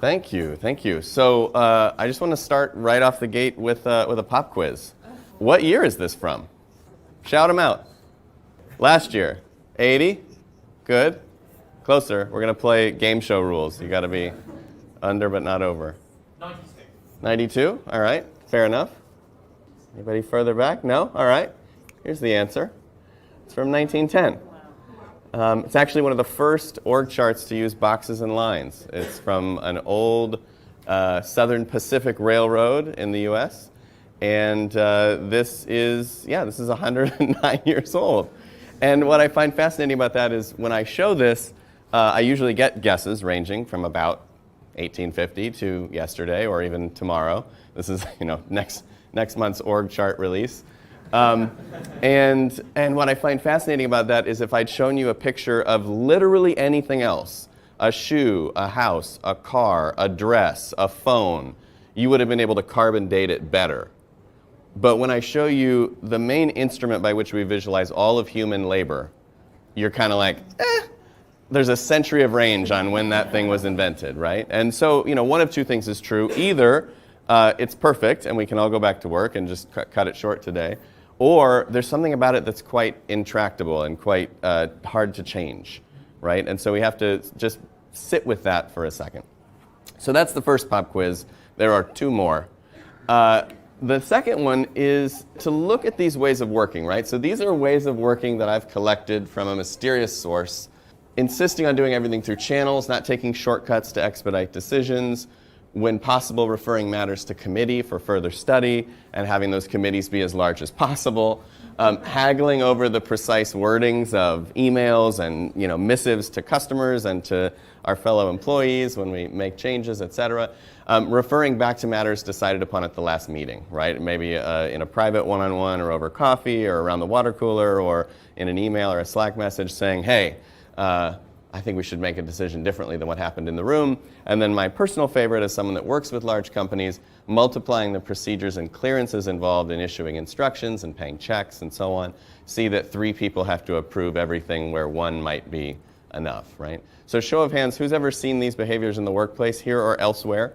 Thank you, thank you. So I just want to start right off the gate with a pop quiz. What year is this from? Shout them out. Last year. 80? Good. Closer. We're going to play game show rules. You got to be under but not over. 96. 92? All right. Fair enough. Anybody further back? No? All right. Here's the answer. It's from 1910. It's actually one of the first org charts to use boxes and lines. It's from an old Southern Pacific Railroad in the U.S. And this is 109 years old. And what I find fascinating about that is when I show this, I usually get guesses ranging from about 1850 to yesterday or even tomorrow. This is next month's org chart release. And what I find fascinating about that is if I'd shown you a picture of literally anything else, a shoe, a house, a car, a dress, a phone, you would have been able to carbon date it better. But when I show you the main instrument by which we visualize all of human labor, you're kind of like, there's a century of range on when that thing was invented, right? And so, one of two things is true. Either it's perfect and we can all go back to work and just cut it short today, or there's something about it that's quite intractable and quite hard to change, right? And so we have to just sit with that for a second. So that's the first pop quiz. There are two more. The second one is to look at these ways of working, right? So these are ways of working that I've collected from a mysterious source, insisting on doing everything through channels, not taking shortcuts to expedite decisions, when possible referring matters to committee for further study and having those committees be as large as possible, haggling over the precise wordings of emails and missives to customers and to our fellow employees when we make changes, etc. Referring back to matters decided upon at the last meeting, right? Maybe in a private one-on-one or over coffee or around the water cooler or in an email or a Slack message saying, hey, I think we should make a decision differently than what happened in the room. And then my personal favorite as someone that works with large companies, multiplying the procedures and clearances involved in issuing instructions and paying checks and so on. See that 3 people have to approve everything where 1 might be enough, right? So show of hands, who's ever seen these behaviors in the workplace here or elsewhere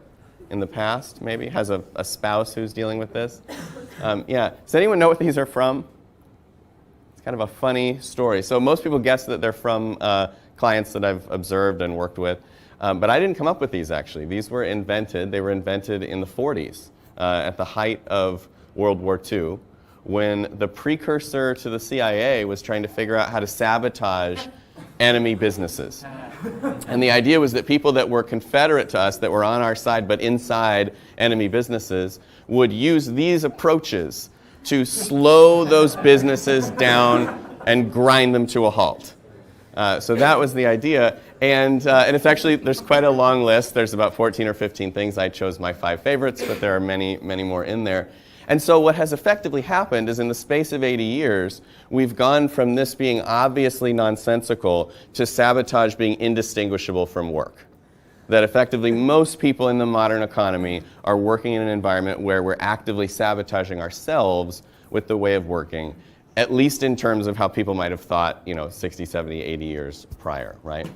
in the past, maybe? Has a spouse who's dealing with this? Yeah. Does anyone know what these are from? It's kind of a funny story. So most people guess that they're from clients that I've observed and worked with. But I didn't come up with these, actually. These were invented. They were invented in the 40s at the height of World War II, when the precursor to the CIA was trying to figure out how to sabotage enemy businesses. And the idea was that people that were Confederate to us, that were on our side but inside enemy businesses, would use these approaches to slow those businesses down and grind them to a halt. So that was the idea. And it's actually, there's quite a long list. There's about 14 or 15 things. I chose my 5 favorites, but there are many, many more in there. And so what has effectively happened is in the space of 80 years, we've gone from this being obviously nonsensical to sabotage being indistinguishable from work. That effectively most people in the modern economy are working in an environment where we're actively sabotaging ourselves with the way of working, at least in terms of how people might have thought, 60, 70, 80 years prior, right?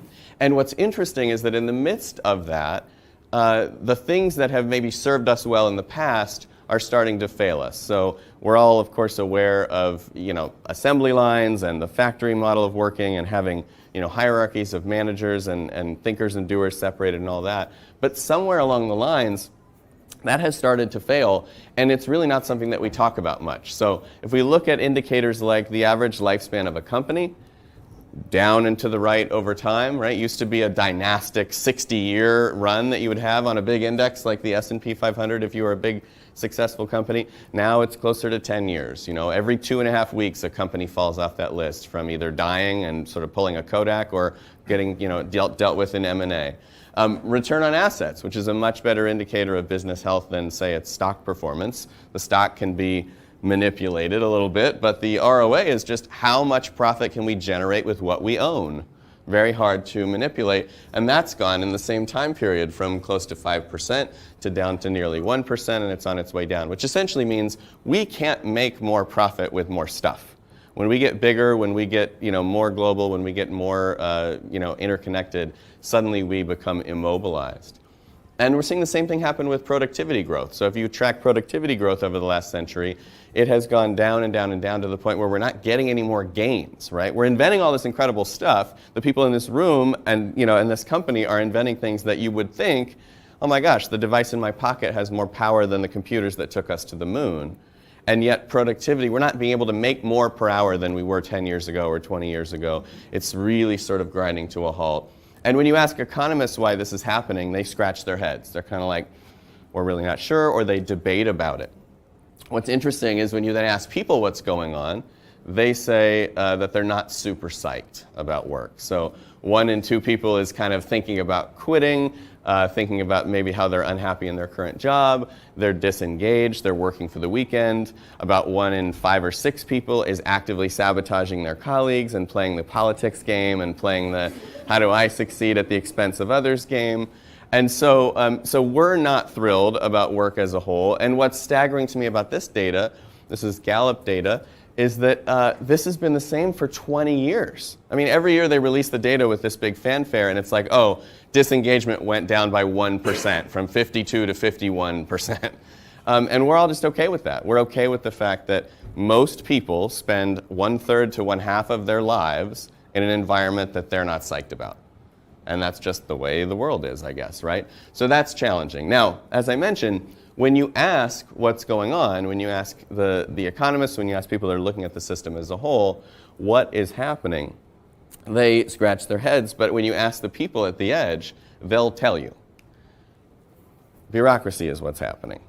And what's interesting is that in the midst of that, the things that have maybe served us well in the past are starting to fail us. So we're all, of course, aware of, assembly lines and the factory model of working and having, hierarchies of managers and thinkers and doers separated and all that. But somewhere along the lines, that has started to fail, and it's really not something that we talk about much. So if we look at indicators like the average lifespan of a company, down and to the right over time, right? Used to be a dynastic 60-year run that you would have on a big index like the S&P 500 if you were a big successful company. Now it's closer to 10 years. Every 2.5 weeks a company falls off that list from either dying and sort of pulling a Kodak or getting dealt with in M&A. Return on assets, which is a much better indicator of business health than, say, its stock performance. The stock can be manipulated a little bit, but the ROA is just how much profit can we generate with what we own. Very hard to manipulate, and that's gone in the same time period from close to 5% to down to nearly 1%, and it's on its way down, which essentially means we can't make more profit with more stuff. When we get bigger, when we get more global, when we get more interconnected, suddenly we become immobilized. And we're seeing the same thing happen with productivity growth. So if you track productivity growth over the last century, it has gone down and down and down to the point where we're not getting any more gains, right? We're inventing all this incredible stuff. The people in this room and in this company are inventing things that you would think, oh my gosh, the device in my pocket has more power than the computers that took us to the moon. And yet productivity, we're not being able to make more per hour than we were 10 years ago or 20 years ago. It's really sort of grinding to a halt. And when you ask economists why this is happening, they scratch their heads. They're kind of like, we're really not sure, or they debate about it. What's interesting is when you then ask people what's going on, they say that they're not super psyched about work. So 1 in 2 people is kind of thinking about quitting, thinking about maybe how they're unhappy in their current job, they're disengaged, they're working for the weekend. About 1 in 5 or 6 people is actively sabotaging their colleagues and playing the politics game and playing the how do I succeed at the expense of others game. And so, so we're not thrilled about work as a whole. And what's staggering to me about this data, this is Gallup data, is that this has been the same for 20 years. I mean, every year they release the data with this big fanfare, and it's like, oh, disengagement went down by 1%, from 52 to 51%. And we're all just okay with that. We're okay with the fact that most people spend 1/3 to 1/2 of their lives in an environment that they're not psyched about. And that's just the way the world is, I guess, right? So that's challenging. Now, as I mentioned, when you ask what's going on, when you ask the economists, when you ask people that are looking at the system as a whole, what is happening, they scratch their heads. But when you ask the people at the edge, they'll tell you. Bureaucracy is what's happening.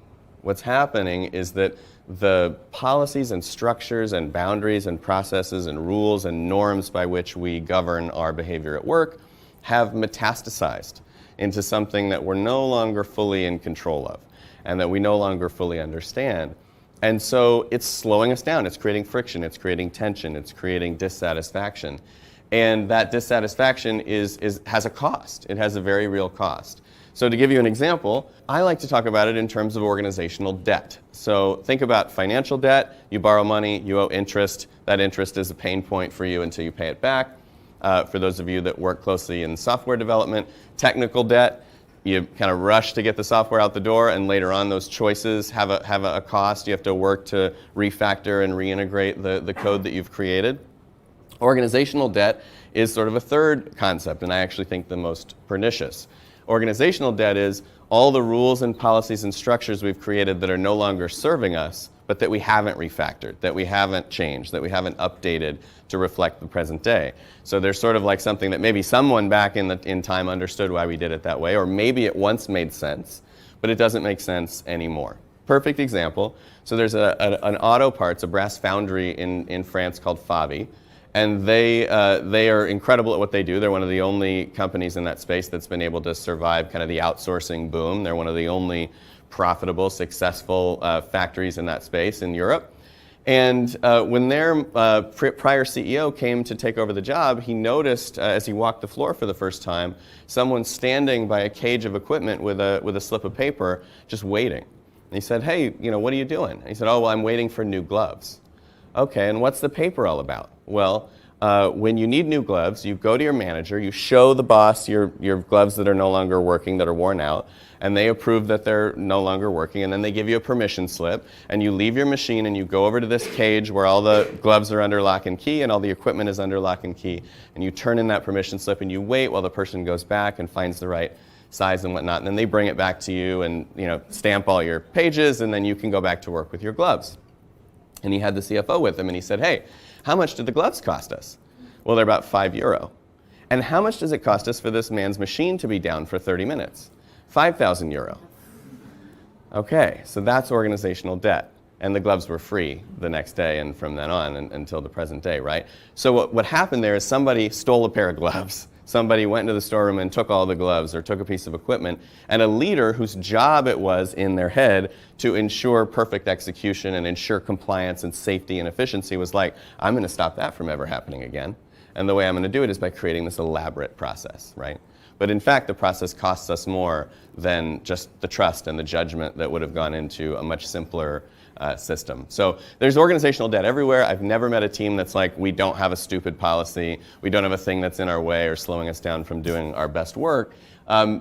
What's happening is that the policies and structures and boundaries and processes and rules and norms by which we govern our behavior at work have metastasized into something that we're no longer fully in control of and that we no longer fully understand. And so it's slowing us down. It's creating friction. It's creating tension. It's creating dissatisfaction. And that dissatisfaction has a cost. It has a very real cost. So to give you an example, I like to talk about it in terms of organizational debt. So think about financial debt. You borrow money, you owe interest. That interest is a pain point for you until you pay it back. For those of you that work closely in software development, technical debt, you kind of rush to get the software out the door, and later on those choices have a cost. You have to work to refactor and reintegrate the code that you've created. Organizational debt is sort of a third concept, and I actually think the most pernicious. Organizational debt is all the rules and policies and structures we've created that are no longer serving us, but that we haven't refactored, that we haven't changed, that we haven't updated to reflect the present day. So there's sort of like something that maybe someone back in time understood why we did it that way, or maybe it once made sense, but it doesn't make sense anymore. Perfect example. So there's an auto parts, a brass foundry in France called Favi. And they are incredible at what they do. They're one of the only companies in that space that's been able to survive kind of the outsourcing boom. They're one of the only profitable, successful factories in that space in Europe. And when their prior CEO came to take over the job, he noticed as he walked the floor for the first time, someone standing by a cage of equipment with a slip of paper, just waiting. And he said, "Hey, what are you doing?" And he said, "Oh, well, I'm waiting for new gloves." Okay, and what's the paper all about? Well, when you need new gloves, you go to your manager, you show the boss your gloves that are no longer working, that are worn out, and they approve that they're no longer working, and then they give you a permission slip, and you leave your machine and you go over to this cage where all the gloves are under lock and key and all the equipment is under lock and key, and you turn in that permission slip and you wait while the person goes back and finds the right size and whatnot, and then they bring it back to you and stamp all your pages, and then you can go back to work with your gloves. And he had the CFO with him, and he said, "Hey, how much did the gloves cost us?" Well, they're about €5. "And how much does it cost us for this man's machine to be down for 30 minutes? €5,000. Okay, so that's organizational debt. And the gloves were free the next day and from then on until the present day, right? So what happened there is somebody stole a pair of gloves. Somebody went into the storeroom and took all the gloves or took a piece of equipment, and a leader whose job it was in their head to ensure perfect execution and ensure compliance and safety and efficiency was like, "I'm going to stop that from ever happening again. And the way I'm going to do it is by creating this elaborate process," right? But in fact, the process costs us more than just the trust and the judgment that would have gone into a much simpler system. So there's organizational debt everywhere. I've never met a team that's like, we don't have a stupid policy, we don't have a thing that's in our way or slowing us down from doing our best work.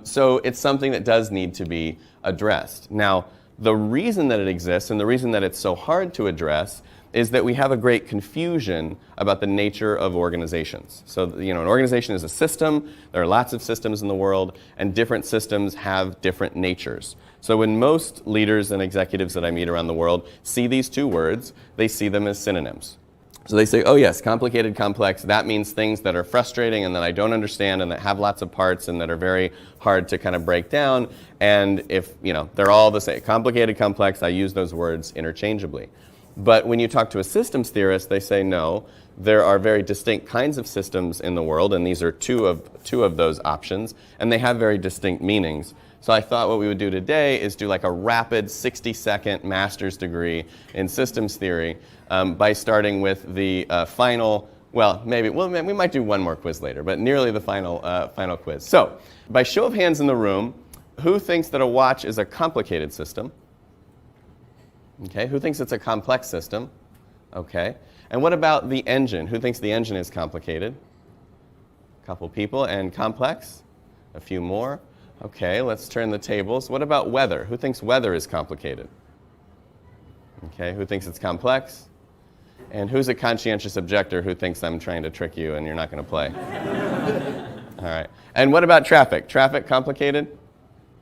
So it's something that does need to be addressed. Now, the reason that it exists and the reason that it's so hard to address is that we have a great confusion about the nature of organizations. So, an organization is a system. There are lots of systems in the world, and different systems have different natures. So when most leaders and executives that I meet around the world see these two words, they see them as synonyms. So they say, oh yes, complicated, complex, that means things that are frustrating and that I don't understand and that have lots of parts and that are very hard to kind of break down. And if, they're all the same, complicated, complex, I use those words interchangeably. But when you talk to a systems theorist, they say no, there are very distinct kinds of systems in the world, and these are two of those options, and they have very distinct meanings. So I thought what we would do today is do like a rapid 60-second master's degree in systems theory by starting with the final, we might do one more quiz later, but nearly the final quiz. So by show of hands in the room, who thinks that a watch is a complicated system? Okay, who thinks it's a complex system? Okay, and what about the engine? Who thinks the engine is complicated? A couple people. And complex? A few more. Okay, let's turn the tables. What about weather? Who thinks weather is complicated? Okay, who thinks it's complex? And who's a conscientious objector who thinks I'm trying to trick you and you're not going to play? All right, and what about traffic? Traffic complicated?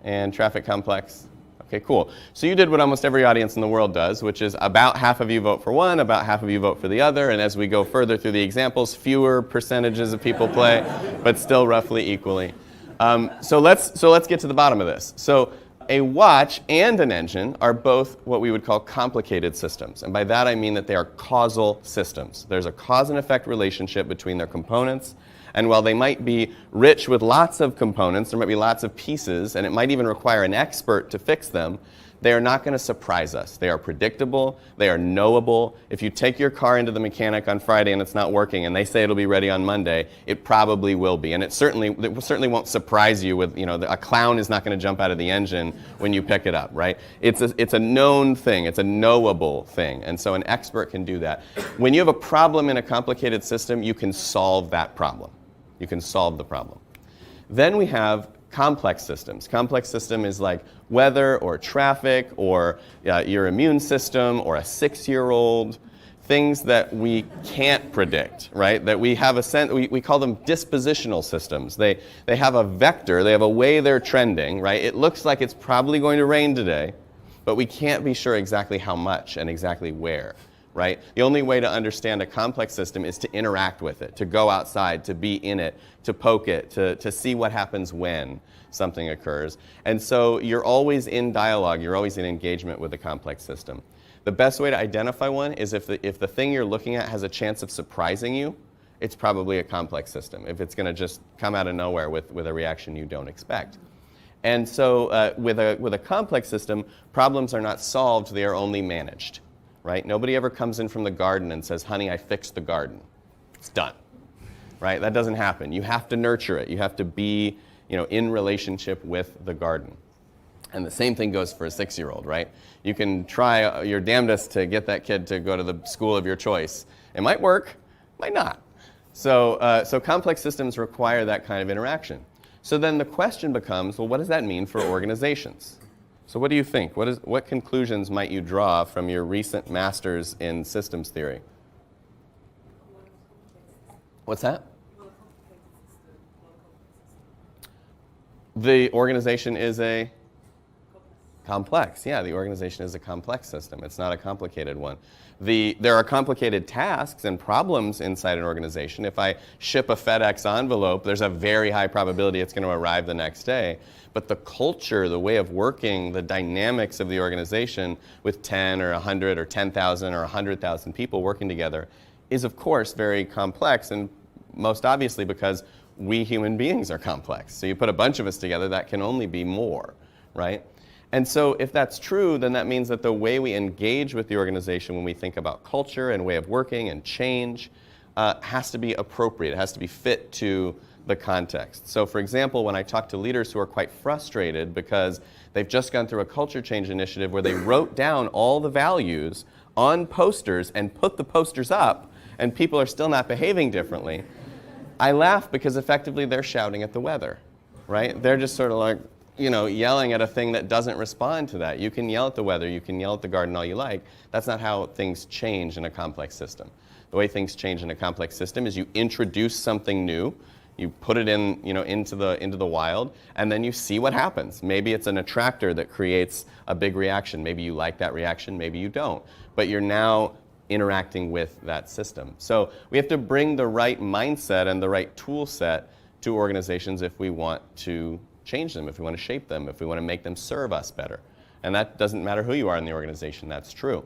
And traffic complex? Okay, cool. So you did what almost every audience in the world does, which is about half of you vote for one, about half of you vote for the other, and as we go further through the examples, fewer percentages of people play, but still roughly equally. So let's get to the bottom of this. So a watch and an engine are both what we would call complicated systems, and by that I mean that they are causal systems. There's a cause and effect relationship between their components. And while they might be rich with lots of components, there might be lots of pieces, and it might even require an expert to fix them, they are not going to surprise us. They are predictable. They are knowable. If you take your car into the mechanic on Friday and it's not working and they say it'll be ready on Monday, it probably will be. And it certainly won't surprise you with, a clown is not going to jump out of the engine when you pick it up, right? It's a known thing. It's a knowable thing. And so an expert can do that. When you have a problem in a complicated system, you can solve that problem. You can solve the problem. Then we have complex systems. Complex system is like weather or traffic or your immune system or a 6-year-old, things that we can't predict, right? That we have a sense, we call them dispositional systems. They have a vector, they have a way they're trending, right? It looks like it's probably going to rain today, but we can't be sure exactly how much and exactly where. Right? The only way to understand a complex system is to interact with it, to go outside, to be in it, to poke it, to see what happens when something occurs. And so you're always in dialogue, you're always in engagement with a complex system. The best way to identify one is if the thing you're looking at has a chance of surprising you, it's probably a complex system. If it's going to just come out of nowhere with a reaction you don't expect. And so with a complex system, problems are not solved, they are only managed. Right? Nobody ever comes in from the garden and says, honey, I fixed the garden. It's done. Right? That doesn't happen. You have to nurture it. You have to be, in relationship with the garden. And the same thing goes for a 6-year-old, right? You can try your damnedest to get that kid to go to the school of your choice. It might work, might not. So complex systems require that kind of interaction. So then the question becomes, well, what does that mean for organizations? So what do you think? What conclusions might you draw from your recent master's in systems theory? What's that? The organization is a complex. Yeah, the organization is a complex system. It's not a complicated one. There are complicated tasks and problems inside an organization. If I ship a FedEx envelope, there's a very high probability it's going to arrive the next day. But the culture, the way of working, the dynamics of the organization with 10 or 100 or 10,000 or 100,000 people working together is, of course, very complex, and most obviously because we human beings are complex. So you put a bunch of us together, that can only be more, right? And so if that's true, then that means that the way we engage with the organization when we think about culture and way of working and change has to be appropriate. It has to be fit to the context. So for example, when I talk to leaders who are quite frustrated because they've just gone through a culture change initiative where they wrote down all the values on posters and put the posters up, and people are still not behaving differently, I laugh because effectively they're shouting at the weather, right? They're just sort of like, yelling at a thing that doesn't respond to that. You can yell at the weather, you can yell at the garden all you like. That's not how things change in a complex system. The way things change in a complex system is you introduce something new, you put it in, into the wild, and then you see what happens. Maybe it's an attractor that creates a big reaction. Maybe you like that reaction, maybe you don't. But you're now interacting with that system. So we have to bring the right mindset and the right tool set to organizations if we want to change them, if we want to shape them, if we want to make them serve us better. And that doesn't matter who you are in the organization, that's true.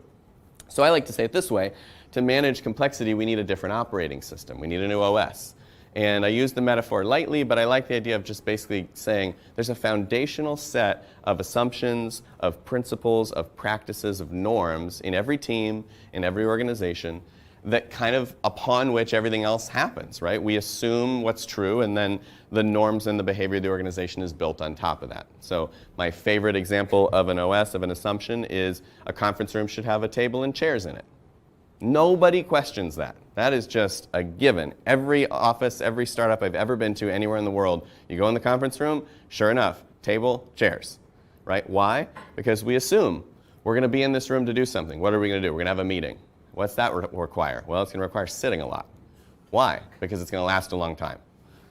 So I like to say it this way: to manage complexity, we need a different operating system. We need a new OS. And I use the metaphor lightly, but I like the idea of just basically saying there's a foundational set of assumptions, of principles, of practices, of norms in every team, in every organization, that kind of upon which everything else happens, right? We assume what's true, and then the norms and the behavior of the organization is built on top of that. So my favorite example of an OS, of an assumption, is a conference room should have a table and chairs in it. Nobody questions that. That is just a given. Every office, every startup I've ever been to anywhere in the world, you go in the conference room, sure enough, table, chairs, right? Why? Because we assume we're going to be in this room to do something. What are we going to do? We're going to have a meeting. What's that require? Well, it's going to require sitting a lot. Why? Because it's going to last a long time.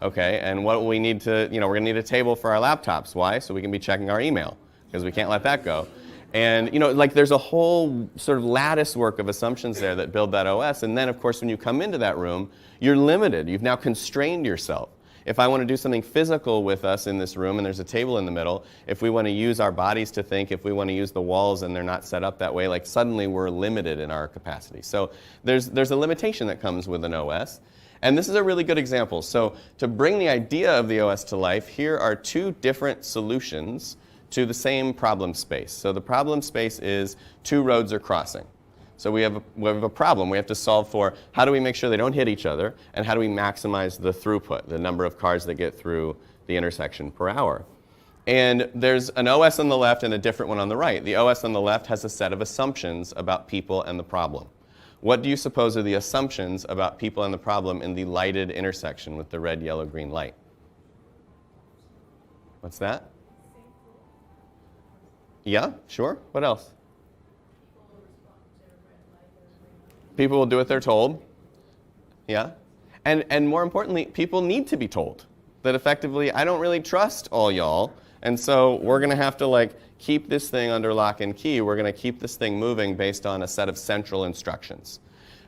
Okay, and what we need to, we're going to need a table for our laptops. Why? So we can be checking our email, because we can't let that go. And there's a whole sort of lattice work of assumptions there that build that OS. And then, of course, when you come into that room, you're limited. You've now constrained yourself. If I want to do something physical with us in this room and there's a table in the middle, if we want to use our bodies to think, if we want to use the walls and they're not set up that way, like suddenly we're limited in our capacity. So there's a limitation that comes with an OS. And this is a really good example. So to bring the idea of the OS to life, here are two different solutions to the same problem space. So the problem space is two roads are crossing. So we have a problem we have to solve for: how do we make sure they don't hit each other, and how do we maximize the throughput, the number of cars that get through the intersection per hour. And there's an OS on the left and a different one on the right. The OS on the left has a set of assumptions about people and the problem. What do you suppose are the assumptions about people and the problem in the lighted intersection with the red, yellow, green light? What's that? Yeah, sure. What else? People will do what they're told. Yeah. And more importantly, people need to be told that effectively, I don't really trust all y'all, and so we're going to have to keep this thing under lock and key. We're going to keep this thing moving based on a set of central instructions.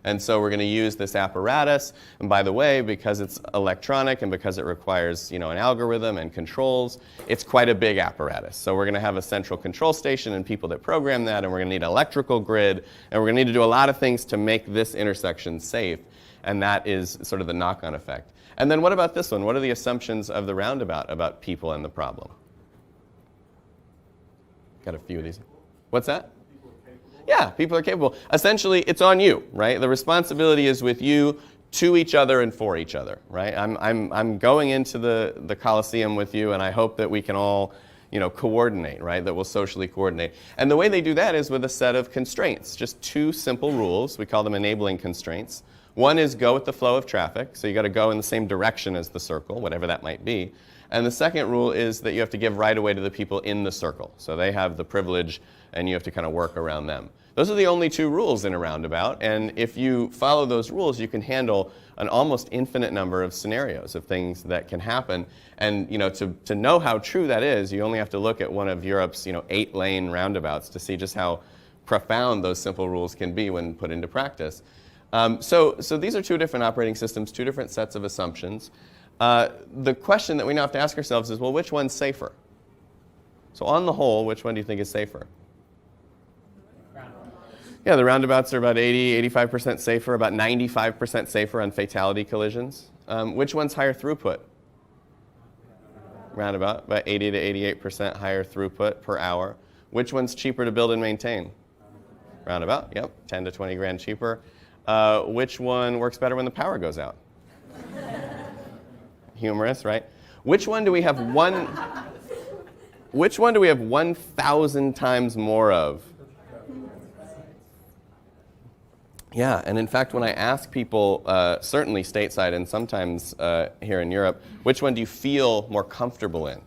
And so we're going to use this apparatus. And by the way, because it's electronic and because it requires, an algorithm and controls, it's quite a big apparatus. So we're going to have a central control station and people that program that, and we're going to need an electrical grid, and we're going to need to do a lot of things to make this intersection safe. And that is sort of the knock-on effect. And then what about this one? What are the assumptions of the roundabout about people and the problem? Got a few of these. What's that? Yeah, people are capable. Essentially, it's on you, right? The responsibility is with you, to each other and for each other, right? I'm going into the Coliseum with you, and I hope that we can all, coordinate, right? That we'll socially coordinate. And the way they do that is with a set of constraints, just two simple rules. We call them enabling constraints. One is go with the flow of traffic, so you got to go in the same direction as the circle, whatever that might be. And the second rule is that you have to give right away to the people in the circle. So they have the privilege, and you have to kind of work around them. Those are the only two rules in a roundabout, and if you follow those rules, you can handle an almost infinite number of scenarios of things that can happen. And to know how true that is, you only have to look at one of Europe's 8-lane roundabouts to see just how profound those simple rules can be when put into practice. So these are two different operating systems, two different sets of assumptions. The question that we now have to ask ourselves is, well, which one's safer? So on the whole, which one do you think is safer? Yeah, the roundabouts are about 85% safer, about 95% safer on fatality collisions. Which one's higher throughput? Roundabout, about 80 to 88% higher throughput per hour. Which one's cheaper to build and maintain? Roundabout, yep, 10 to 20 grand cheaper. Which one works better when the power goes out? humorous, right? Which one do we have 1,000 times more of? Yeah, and in fact, when I ask people, certainly stateside and sometimes here in Europe, which one do you feel more comfortable in?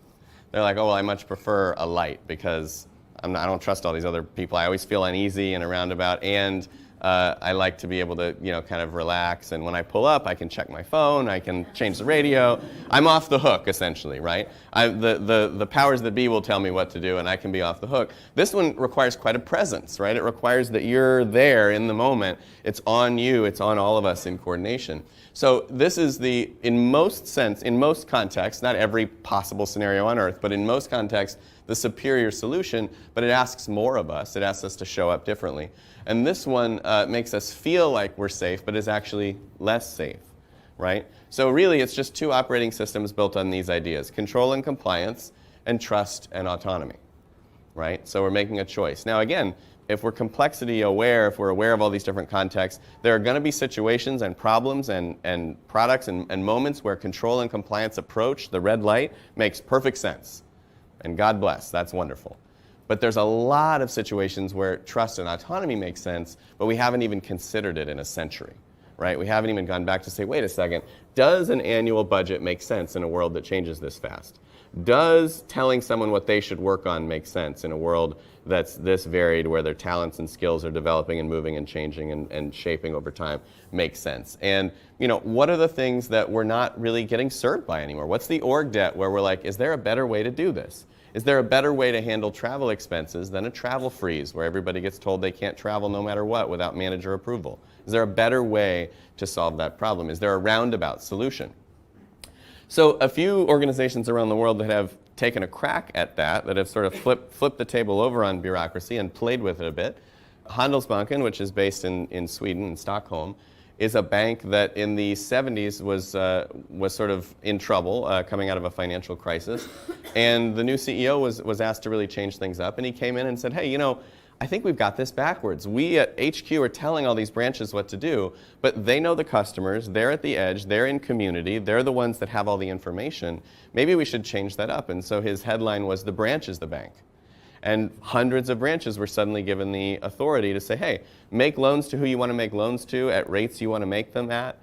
They're like, oh, well, I much prefer a light because I don't trust all these other people. I always feel uneasy and a roundabout, and I like to be able to, kind of relax. And when I pull up, I can check my phone, I can change the radio. I'm off the hook, essentially, right? The powers that be will tell me what to do, and I can be off the hook. This one requires quite a presence, right? It requires that you're there in the moment. It's on you. It's on all of us in coordination. So this is in most contexts, not every possible scenario on Earth, but in most contexts, the superior solution, but it asks more of us. It asks us to show up differently. And this one makes us feel like we're safe, but is actually less safe, right? So really, it's just two operating systems built on these ideas: control and compliance, and trust and autonomy, right? So we're making a choice. Now again, if we're complexity aware, if we're aware of all these different contexts, there are going to be situations and problems and products and moments where control and compliance approach, the red light, makes perfect sense. And God bless, that's wonderful. But there's a lot of situations where trust and autonomy make sense, but we haven't even considered it in a century, right? We haven't even gone back to say, wait a second, does an annual budget make sense in a world that changes this fast? Does telling someone what they should work on make sense in a world that's this varied, where their talents and skills are developing and moving and changing and shaping over time make sense? And what are the things that we're not really getting served by anymore? What's the org debt where we're like, is there a better way to do this? Is there a better way to handle travel expenses than a travel freeze where everybody gets told they can't travel no matter what without manager approval? Is there a better way to solve that problem? Is there a roundabout solution? So a few organizations around the world that have taken a crack at that have sort of flipped the table over on bureaucracy and played with it a bit. Handelsbanken, which is based in Sweden, in Stockholm, is a bank that in the 70s was sort of in trouble coming out of a financial crisis. And the new CEO was asked to really change things up. And he came in and said, hey, I think we've got this backwards. We at HQ are telling all these branches what to do, but they know the customers, they're at the edge, they're in community, they're the ones that have all the information. Maybe we should change that up. And so his headline was, "The branch is the bank." And hundreds of branches were suddenly given the authority to say, hey, make loans to who you want to make loans to at rates you want to make them at.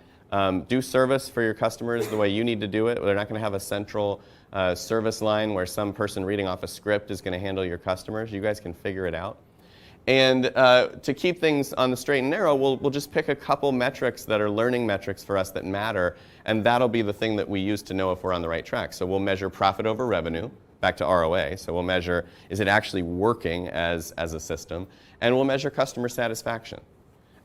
Do service for your customers the way you need to do it. They're not going to have a central service line where some person reading off a script is going to handle your customers. You guys can figure it out. And to keep things on the straight and narrow, we'll just pick a couple metrics that are learning metrics for us that matter, and that'll be the thing that we use to know if we're on the right track. So we'll measure profit over revenue, back to ROA. So we'll measure, is it actually working as a system? And we'll measure customer satisfaction.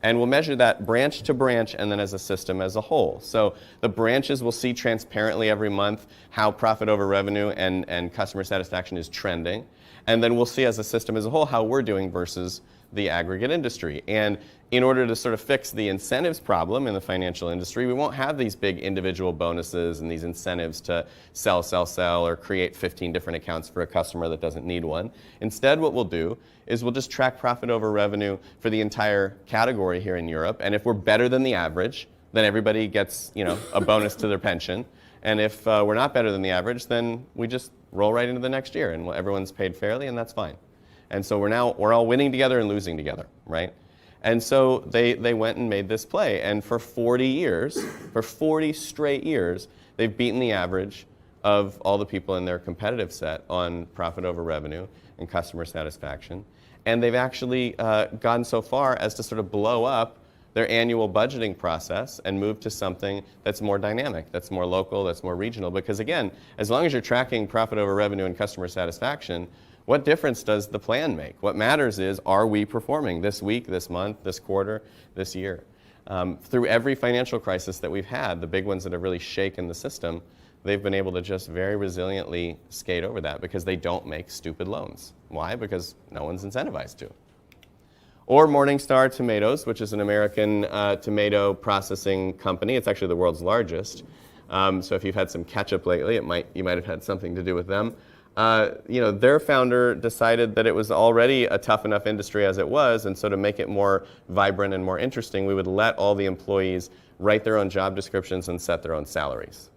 And we'll measure that branch to branch and then as a system as a whole. So the branches will see transparently every month how profit over revenue and customer satisfaction is trending. And then we'll see as a system as a whole how we're doing versus the aggregate industry. And in order to sort of fix the incentives problem in the financial industry, we won't have these big individual bonuses and these incentives to sell, or create 15 different accounts for a customer that doesn't need one. Instead, what we'll do is we'll just track profit over revenue for the entire category here in Europe. And if we're better than the average, then everybody gets, a bonus to their pension. And if we're not better than the average, then we just roll right into the next year and everyone's paid fairly, and that's fine. And so we're all winning together and losing together, right? And so they went and made this play. And for 40 straight years, they've beaten the average of all the people in their competitive set on profit over revenue and customer satisfaction. And they've actually gone so far as to sort of blow up their annual budgeting process and move to something that's more dynamic, that's more local, that's more regional. Because again, as long as you're tracking profit over revenue and customer satisfaction, what difference does the plan make? What matters is, are we performing this week, this month, this quarter, this year? Through every financial crisis that we've had, the big ones that have really shaken the system, they've been able to just very resiliently skate over that because they don't make stupid loans. Why? Because no one's incentivized to. Or Morningstar Tomatoes, which is an American tomato processing company. It's actually the world's largest. So if you've had some ketchup lately, you might have had something to do with them. Their founder decided that it was already a tough enough industry as it was, and so to make it more vibrant and more interesting, we would let all the employees write their own job descriptions and set their own salaries.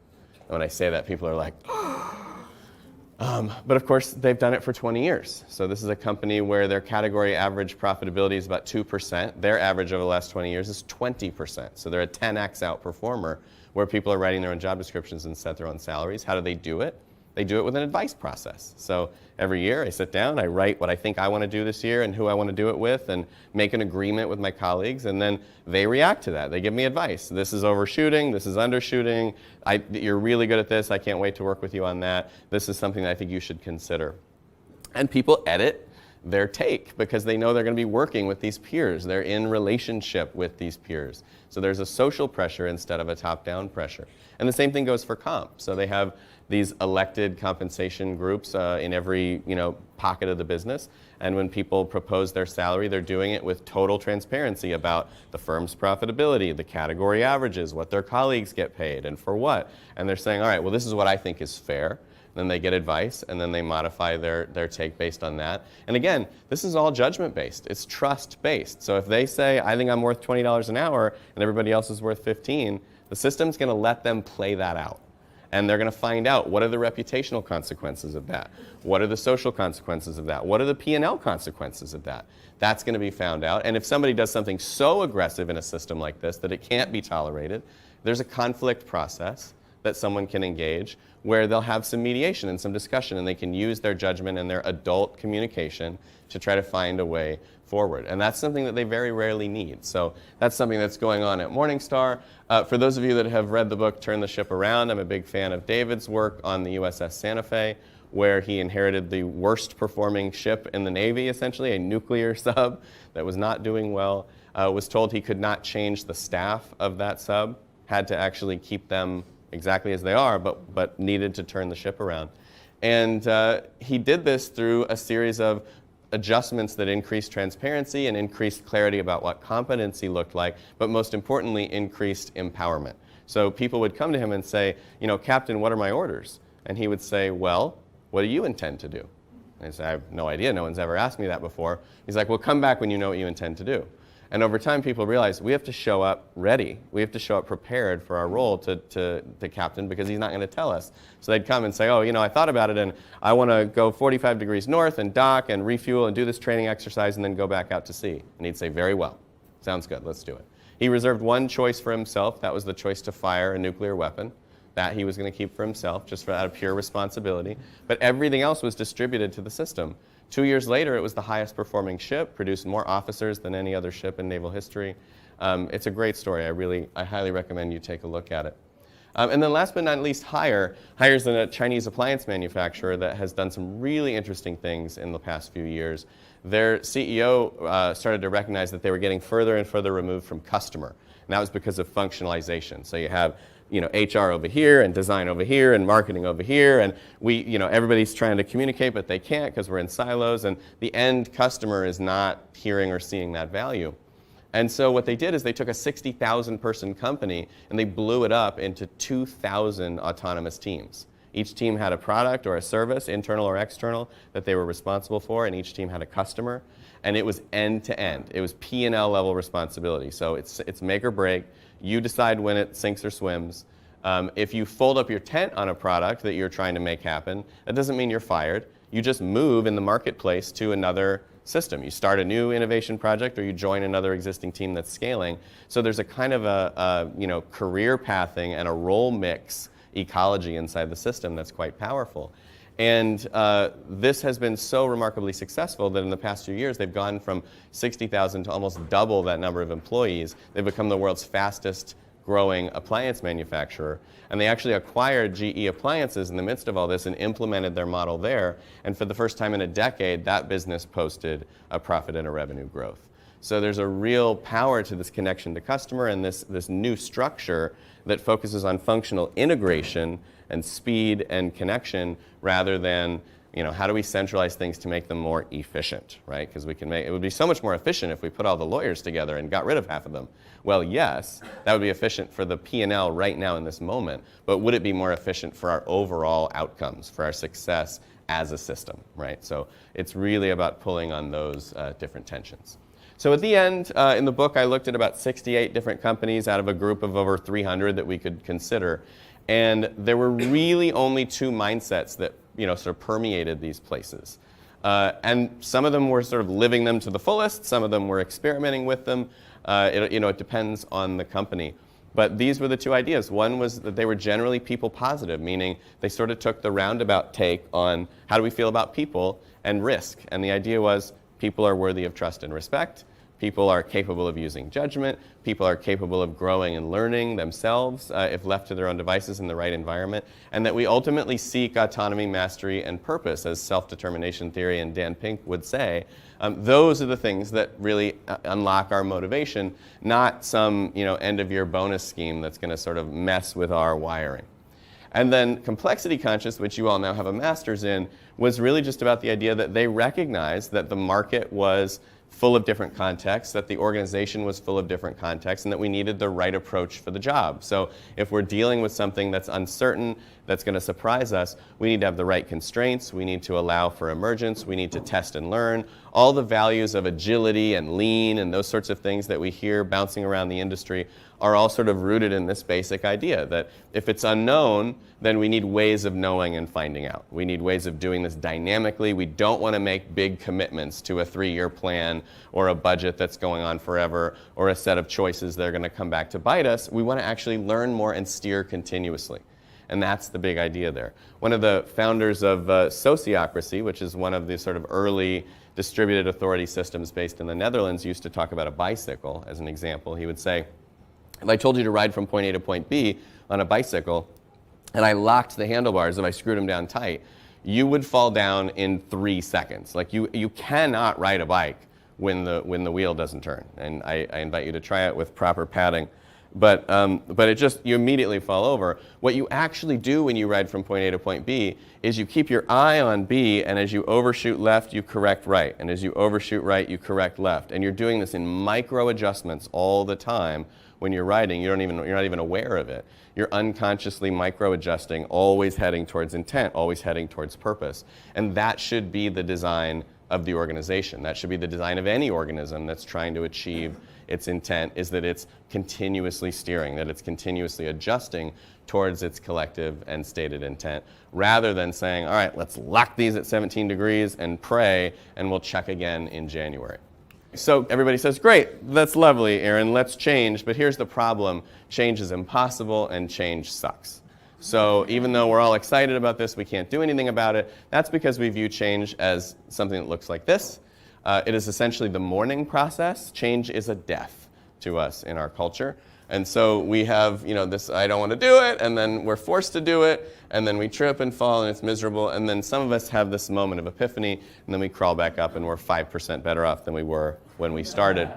When I say that, people are like, but of course, they've done it for 20 years. So this is a company where their category average profitability is about 2%. Their average over the last 20 years is 20%. So they're a 10x outperformer where people are writing their own job descriptions and set their own salaries. How do they do it? They do it with an advice process. So every year I sit down, I write what I think I want to do this year and who I want to do it with and make an agreement with my colleagues, and then they react to that. They give me advice. This is overshooting, this is undershooting, you're really good at this, I can't wait to work with you on that. This is something that I think you should consider. And people edit their take because they know they're going to be working with these peers. They're in relationship with these peers. So there's a social pressure instead of a top-down pressure. And the same thing goes for comp. So they have these elected compensation groups in every pocket of the business. And when people propose their salary, they're doing it with total transparency about the firm's profitability, the category averages, what their colleagues get paid, and for what. And they're saying, all right, well, this is what I think is fair. Then they get advice, and then they modify their take based on that. And again, this is all judgment-based. It's trust-based. So if they say, I think I'm worth $20 an hour, and everybody else is worth $15, the system's going to let them play that out. And they're going to find out what are the reputational consequences of that? What are the social consequences of that? What are the P&L consequences of that? That's going to be found out. And if somebody does something so aggressive in a system like this that it can't be tolerated, there's a conflict process that someone can engage where they'll have some mediation and some discussion, and they can use their judgment and their adult communication to try to find a way forward. And that's something that they very rarely need. So that's something that's going on at Morningstar. For those of you that have read the book Turn the Ship Around, I'm a big fan of David's work on the USS Santa Fe, where he inherited the worst performing ship in the Navy, essentially, a nuclear sub that was not doing well, was told he could not change the staff of that sub, had to actually keep them exactly as they are, but needed to turn the ship around. And he did this through a series of adjustments that increased transparency and increased clarity about what competency looked like, but most importantly, increased empowerment. So people would come to him and say, Captain, what are my orders? And he would say, well, what do you intend to do? And he'd say, I have no idea. No one's ever asked me that before. He's like, well, come back when you know what you intend to do. And over time, people realize we have to show up ready. We have to show up prepared for our role to captain because he's not going to tell us. So they'd come and say, oh, I thought about it, and I want to go 45 degrees north and dock and refuel and do this training exercise and then go back out to sea. And he'd say, very well. Sounds good. Let's do it. He reserved one choice for himself. That was the choice to fire a nuclear weapon. That he was going to keep for himself, just out of pure responsibility. But everything else was distributed to the system. 2 years later, it was the highest performing ship, produced more officers than any other ship in naval history. It's a great story. I highly recommend you take a look at it. And then last but not least, Hire's a Chinese appliance manufacturer that has done some really interesting things in the past few years. Their CEO started to recognize that they were getting further and further removed from customer. And that was because of functionalization. So you have HR over here and design over here and marketing over here, and everybody's trying to communicate, but they can't because we're in silos, and the end customer is not hearing or seeing that value. And so what they did is they took a 60,000 person company and they blew it up into 2,000 autonomous teams. Each team had a product or a service, internal or external, that they were responsible for, and each team had a customer, and it was end to end. It was P&L level responsibility. So it's make or break. You decide when it sinks or swims. If you fold up your tent on a product that you're trying to make happen, that doesn't mean you're fired. You just move in the marketplace to another system. You start a new innovation project or you join another existing team that's scaling. So there's a kind of a career pathing and a role mix ecology inside the system that's quite powerful. And this has been so remarkably successful that in the past few years, they've gone from 60,000 to almost double that number of employees. They've become the world's fastest growing appliance manufacturer. And they actually acquired GE Appliances in the midst of all this and implemented their model there. And for the first time in a decade, that business posted a profit and a revenue growth. So there's a real power to this connection to customer and this new structure that focuses on functional integration and speed and connection rather than, how do we centralize things to make them more efficient, right? Because it would be so much more efficient if we put all the lawyers together and got rid of half of them. Well, yes, that would be efficient for the P&L right now in this moment, but would it be more efficient for our overall outcomes, for our success as a system, right? So it's really about pulling on those different tensions. So at the end, in the book, I looked at about 68 different companies out of a group of over 300 that we could consider. And there were really only two mindsets that sort of permeated these places. And some of them were sort of living them to the fullest. Some of them were experimenting with them. It depends on the company. But these were the two ideas. One was that they were generally people positive, meaning they sort of took the roundabout take on how do we feel about people and risk. And the idea was people are worthy of trust and respect. People are capable of using judgment. People are capable of growing and learning themselves if left to their own devices in the right environment. And that we ultimately seek autonomy, mastery, and purpose, as self-determination theory and Dan Pink would say. Those are the things that really unlock our motivation, not some end-of-year bonus scheme that's going to sort of mess with our wiring. And then complexity conscious, which you all now have a master's in, was really just about the idea that they recognized that the market was full of different contexts, that the organization was full of different contexts, and that we needed the right approach for the job. So if we're dealing with something that's uncertain, that's going to surprise us, we need to have the right constraints, we need to allow for emergence, we need to test and learn. All the values of agility and lean and those sorts of things that we hear bouncing around the industry are all sort of rooted in this basic idea that if it's unknown, then we need ways of knowing and finding out. We need ways of doing this dynamically. We don't want to make big commitments to a 3-year plan or a budget that's going on forever or a set of choices that are going to come back to bite us. We want to actually learn more and steer continuously. And that's the big idea there. One of the founders of sociocracy, which is one of the sort of early distributed authority systems based in the Netherlands, used to talk about a bicycle as an example. He would say, if I told you to ride from point A to point B on a bicycle, and I locked the handlebars, if I screwed them down tight, you would fall down in 3 seconds. Like you cannot ride a bike when the wheel doesn't turn. And I invite you to try it with proper padding. But you immediately fall over. What you actually do when you ride from point A to point B is you keep your eye on B, and as you overshoot left, you correct right. And as you overshoot right, you correct left. And you're doing this in micro adjustments all the time. When you're riding, you're not even aware of it. You're unconsciously micro-adjusting, always heading towards intent, always heading towards purpose. And that should be the design of the organization. That should be the design of any organism that's trying to achieve its intent, is that it's continuously steering, that it's continuously adjusting towards its collective and stated intent, rather than saying, all right, let's lock these at 17 degrees and pray, and we'll check again in January. So everybody says, great, that's lovely, Aaron, let's change. But here's the problem. Change is impossible and change sucks. So even though we're all excited about this, we can't do anything about it. That's because we view change as something that looks like this. It is essentially the mourning process. Change is a death to us in our culture. And so we have, this, I don't want to do it, and then we're forced to do it, and then we trip and fall, and it's miserable, and then some of us have this moment of epiphany, and then we crawl back up, and we're 5% better off than we were when we started,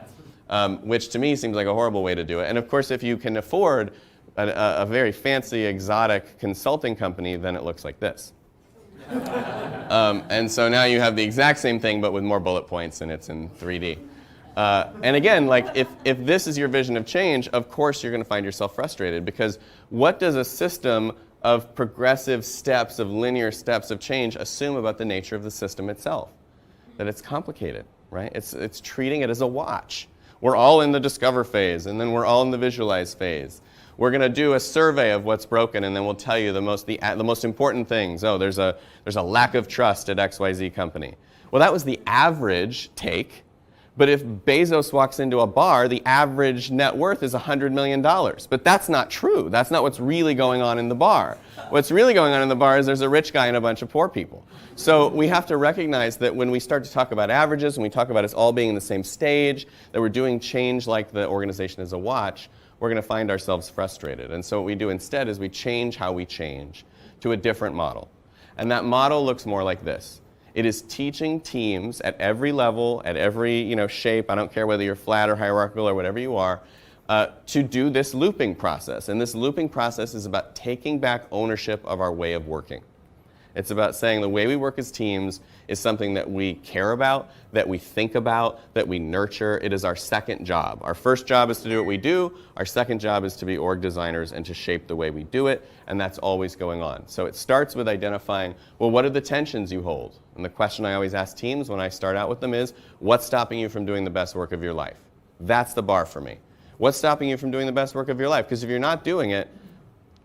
which to me seems like a horrible way to do it. And of course, if you can afford a very fancy, exotic consulting company, then it looks like this. And so now you have the exact same thing, but with more bullet points, and it's in 3D. And again, like if this is your vision of change, of course you're going to find yourself frustrated, because what does a system of progressive steps, of linear steps of change assume about the nature of the system itself? That it's complicated, right? It's treating it as a watch. We're all in the discover phase, and then we're all in the visualize phase. We're going to do a survey of what's broken, and then we'll tell you the most important things. Oh, there's a lack of trust at XYZ company. Well, that was the average take. But if Bezos walks into a bar, the average net worth is $100 million. But that's not true. That's not what's really going on in the bar. What's really going on in the bar is there's a rich guy and a bunch of poor people. So we have to recognize that when we start to talk about averages, when we talk about us all being in the same stage, that we're doing change like the organization is a watch, we're going to find ourselves frustrated. And so what we do instead is we change how we change to a different model. And that model looks more like this. It is teaching teams at every level, at every shape, I don't care whether you're flat or hierarchical or whatever you are, to do this looping process. And this looping process is about taking back ownership of our way of working. It's about saying the way we work as teams is something that we care about, that we think about, that we nurture. It is our second job. Our first job is to do what we do. Our second job is to be org designers and to shape the way we do it, and that's always going on. So it starts with identifying, well, what are the tensions you hold? And the question I always ask teams when I start out with them is, what's stopping you from doing the best work of your life? That's the bar for me. What's stopping you from doing the best work of your life? Because if you're not doing it,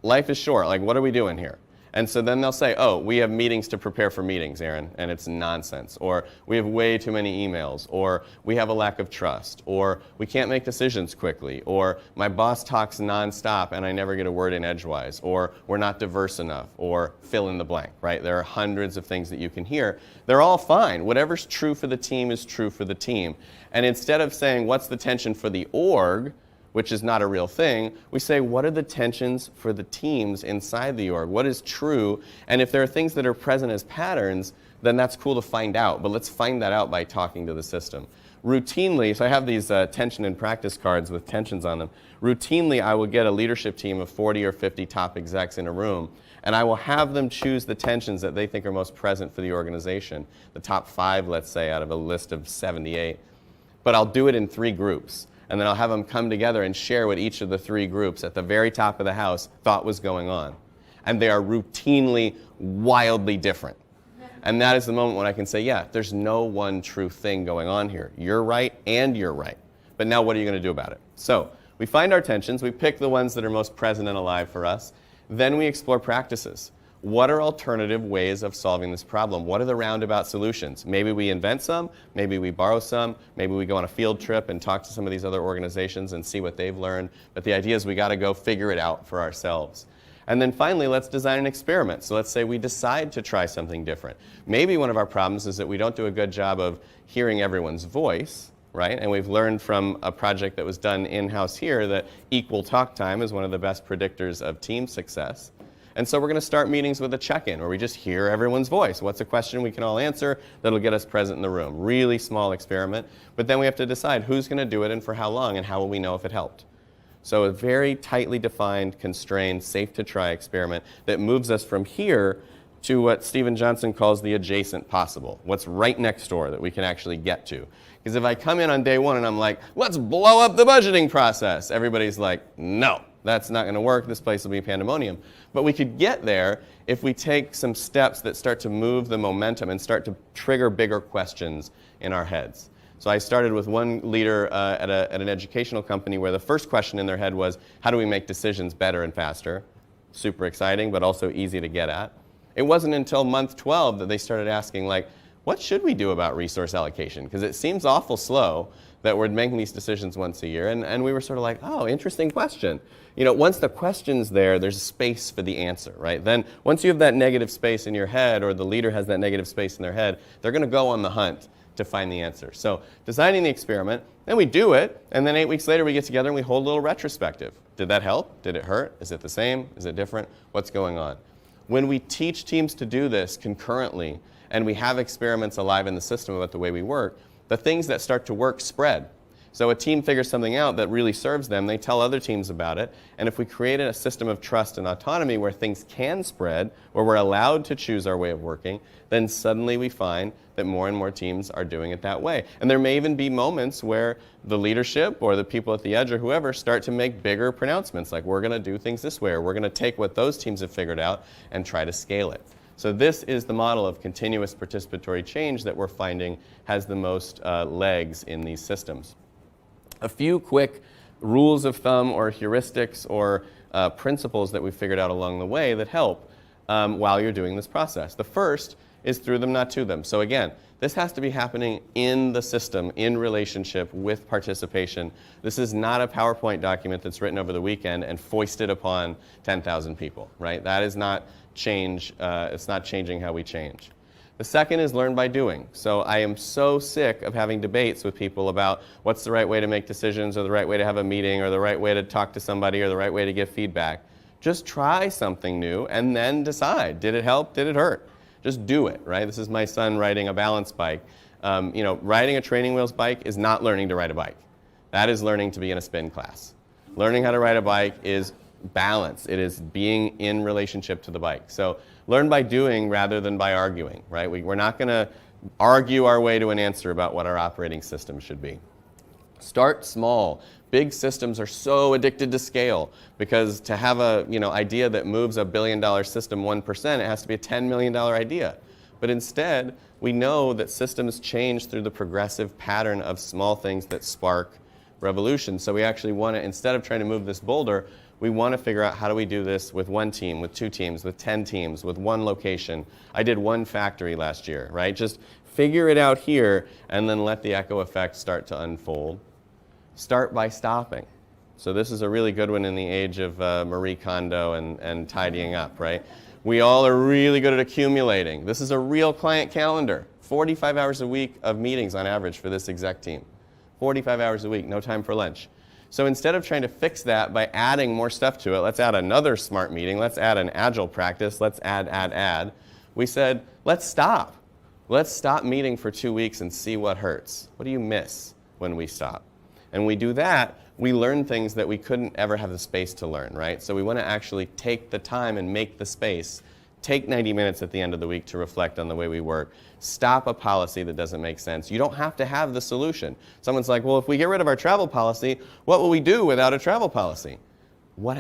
life is short. Like, what are we doing here? And so then they'll say, oh, we have meetings to prepare for meetings, Aaron, and it's nonsense. Or we have way too many emails. Or we have a lack of trust. Or we can't make decisions quickly. Or my boss talks nonstop and I never get a word in edgewise. Or we're not diverse enough. Or fill in the blank, right? There are hundreds of things that you can hear. They're all fine. Whatever's true for the team is true for the team. And instead of saying, what's the tension for the org, which is not a real thing, we say, what are the tensions for the teams inside the org? What is true? And if there are things that are present as patterns, then that's cool to find out. But let's find that out by talking to the system. Routinely, so I have these tension and practice cards with tensions on them. Routinely, I will get a leadership team of 40 or 50 top execs in a room, and I will have them choose the tensions that they think are most present for the organization, the top 5, let's say, out of a list of 78. But I'll do it in 3 groups. And then I'll have them come together and share what each of the 3 groups at the very top of the house thought was going on. And they are routinely wildly different. And that is the moment when I can say, yeah, there's no one true thing going on here. You're right and you're right. But now what are you going to do about it? So we find our tensions. We pick the ones that are most present and alive for us. Then we explore practices. What are alternative ways of solving this problem? What are the roundabout solutions? Maybe we invent some, maybe we borrow some, maybe we go on a field trip and talk to some of these other organizations and see what they've learned. But the idea is we got to go figure it out for ourselves. And then finally, let's design an experiment. So let's say we decide to try something different. Maybe one of our problems is that we don't do a good job of hearing everyone's voice, right? And we've learned from a project that was done in-house here that equal talk time is one of the best predictors of team success. And so we're going to start meetings with a check-in where we just hear everyone's voice. What's a question we can all answer that'll get us present in the room? Really small experiment. But then we have to decide who's going to do it and for how long and how will we know if it helped. So a very tightly defined, constrained, safe-to-try experiment that moves us from here to what Stephen Johnson calls the adjacent possible. What's right next door that we can actually get to. Because if I come in on day 1 and I'm like, let's blow up the budgeting process, everybody's like, no. That's not going to work. This place will be pandemonium. But we could get there if we take some steps that start to move the momentum and start to trigger bigger questions in our heads. So I started with one leader at an educational company where the first question in their head was, how do we make decisions better and faster? Super exciting, but also easy to get at. It wasn't until month 12 that they started asking, like, what should we do about resource allocation? Because it seems awful slow that we're making these decisions once a year. And we were sort of like, oh, interesting question. You know, once the question's there, there's a space for the answer, right? Then once you have that negative space in your head, or the leader has that negative space in their head, they're going to go on the hunt to find the answer. So designing the experiment, then we do it, and then 8 weeks later we get together and we hold a little retrospective. Did that help? Did it hurt? Is it the same? Is it different? What's going on? When we teach teams to do this concurrently, and we have experiments alive in the system about the way we work, the things that start to work spread. So a team figures something out that really serves them, they tell other teams about it, and if we created a system of trust and autonomy where things can spread, where we're allowed to choose our way of working, then suddenly we find that more and more teams are doing it that way. And there may even be moments where the leadership or the people at the edge or whoever start to make bigger pronouncements, like we're going to do things this way, or we're going to take what those teams have figured out and try to scale it. So this is the model of continuous participatory change that we're finding has the most legs in these systems. A few quick rules of thumb or heuristics or principles that we figured out along the way that help while you're doing this process. The first is through them, not to them. So again, this has to be happening in the system, in relationship with participation. This is not a PowerPoint document that's written over the weekend and foisted upon 10,000 people, right? That is not change. It's not changing how we change. The second is learn by doing. So I am so sick of having debates with people about what's the right way to make decisions or the right way to have a meeting or the right way to talk to somebody or the right way to give feedback. Just try something new and then decide. Did it help? Did it hurt? Just do it, right? This is my son riding a balance bike. Riding a training wheels bike is not learning to ride a bike. That is learning to be in a spin class. Learning how to ride a bike is balance. It is being in relationship to the bike. So learn by doing rather than by arguing, right? We're not going to argue our way to an answer about what our operating system should be. Start small. Big systems are so addicted to scale because to have a idea that moves $1 billion system 1%, it has to be a $10 million idea. But instead, we know that systems change through the progressive pattern of small things that spark revolution. So we actually want to, instead of trying to move this boulder, We want to figure out how do we do this with one team, with 2 teams, with 10 teams, with one location. I did one factory last year, right? Just figure it out here and then let the echo effect start to unfold. Start by stopping. So this is a really good one in the age of Marie Kondo and tidying up, right? We all are really good at accumulating. This is a real client calendar. 45 hours a week of meetings on average for this exec team. 45 hours a week, no time for lunch. So instead of trying to fix that by adding more stuff to it, let's add another smart meeting, let's add an agile practice, let's add. We said, let's stop. Let's stop meeting for 2 weeks and see what hurts. What do you miss when we stop? And we do that, we learn things that we couldn't ever have the space to learn, right? So we want to actually take the time and make the space. Take 90 minutes at the end of the week to reflect on the way we work. Stop a policy that doesn't make sense. You don't have to have the solution. Someone's like, well, if we get rid of our travel policy, what will we do without a travel policy?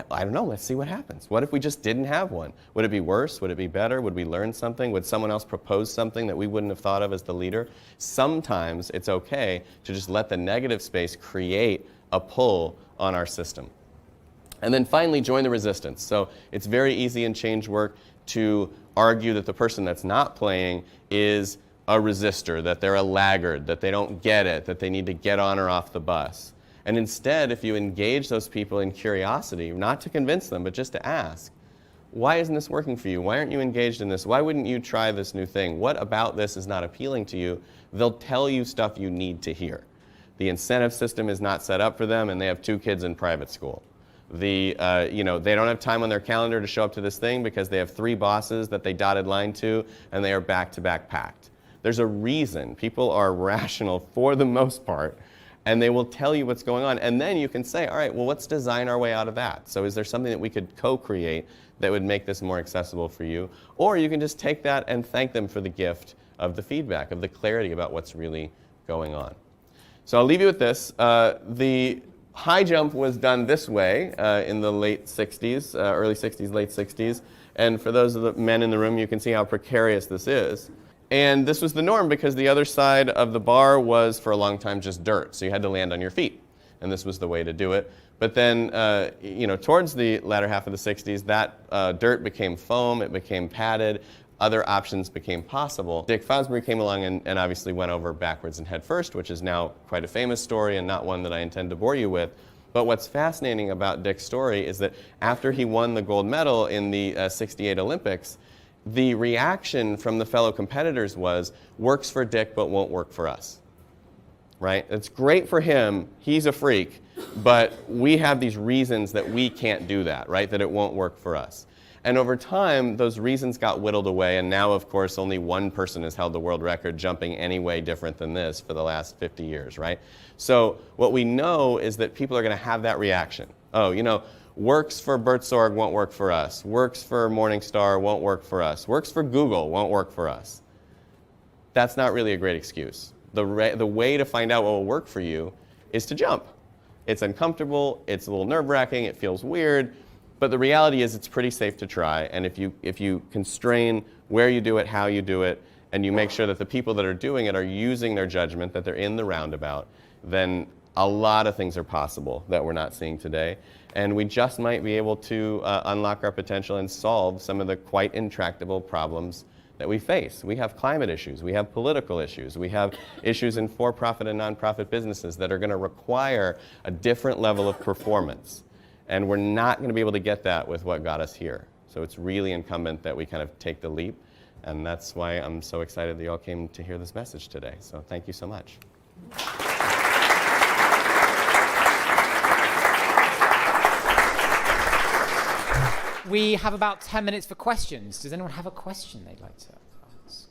I don't know, let's see what happens. What if we just didn't have one? Would it be worse? Would it be better? Would we learn something? Would someone else propose something that we wouldn't have thought of as the leader? Sometimes it's okay to just let the negative space create a pull on our system. And then finally, join the resistance. So it's very easy in change work to argue that the person that's not playing is a resistor, that they're a laggard, that they don't get it, that they need to get on or off the bus. And instead, if you engage those people in curiosity, not to convince them, but just to ask, why isn't this working for you? Why aren't you engaged in this? Why wouldn't you try this new thing? What about this is not appealing to you? They'll tell you stuff you need to hear. The incentive system is not set up for them, and they have 2 kids in private school. They don't have time on their calendar to show up to this thing because they have 3 bosses that they dotted line to, and they are back-to-back packed. There's a reason. People are rational for the most part, and they will tell you what's going on. And then you can say, all right, well, let's design our way out of that. So is there something that we could co-create that would make this more accessible for you? Or you can just take that and thank them for the gift of the feedback, of the clarity about what's really going on. So I'll leave you with this. The high jump was done this way in the late 60s, early 60s, late 60s. And for those of the men in the room, you can see how precarious this is. And this was the norm because the other side of the bar was for a long time just dirt. So you had to land on your feet. And this was the way to do it. But then, towards the latter half of the 60s, that dirt became foam, it became padded, other options became possible. Dick Fosbury came along and obviously went over backwards and head first, which is now quite a famous story and not one that I intend to bore you with. But what's fascinating about Dick's story is that after he won the gold medal in the 68 Olympics, the reaction from the fellow competitors was, works for Dick but won't work for us. Right? It's great for him, he's a freak, but we have these reasons that we can't do that, right? That it won't work for us. And over time, those reasons got whittled away, and now, of course, only one person has held the world record jumping any way different than this for the last 50 years, right? So what we know is that people are going to have that reaction. Oh, works for Bert Sorg won't work for us. Works for Morningstar won't work for us. Works for Google won't work for us. That's not really a great excuse. The way to find out what will work for you is to jump. It's uncomfortable, it's a little nerve-wracking, it feels weird, but the reality is it's pretty safe to try. And if you constrain where you do it, how you do it, and you make sure that the people that are doing it are using their judgment, that they're in the roundabout, then a lot of things are possible that we're not seeing today. And we just might be able to unlock our potential and solve some of the quite intractable problems that we face. We have climate issues, we have political issues, we have issues in for-profit and nonprofit businesses that are going to require a different level of performance. And we're not going to be able to get that with what got us here. So it's really incumbent that we kind of take the leap. And that's why I'm so excited that you all came to hear this message today. So thank you so much. We have about 10 minutes for questions. Does anyone have a question they'd like to ask?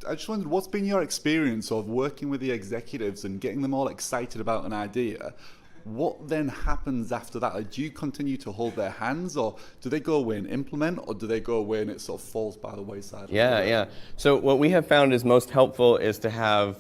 I just wondered, what's been your experience of working with the executives and getting them all excited about an idea? What then happens after that? Like, do you continue to hold their hands, or do they go away and implement, or do they go away and it sort of falls by the wayside? Yeah. So what we have found is most helpful is to have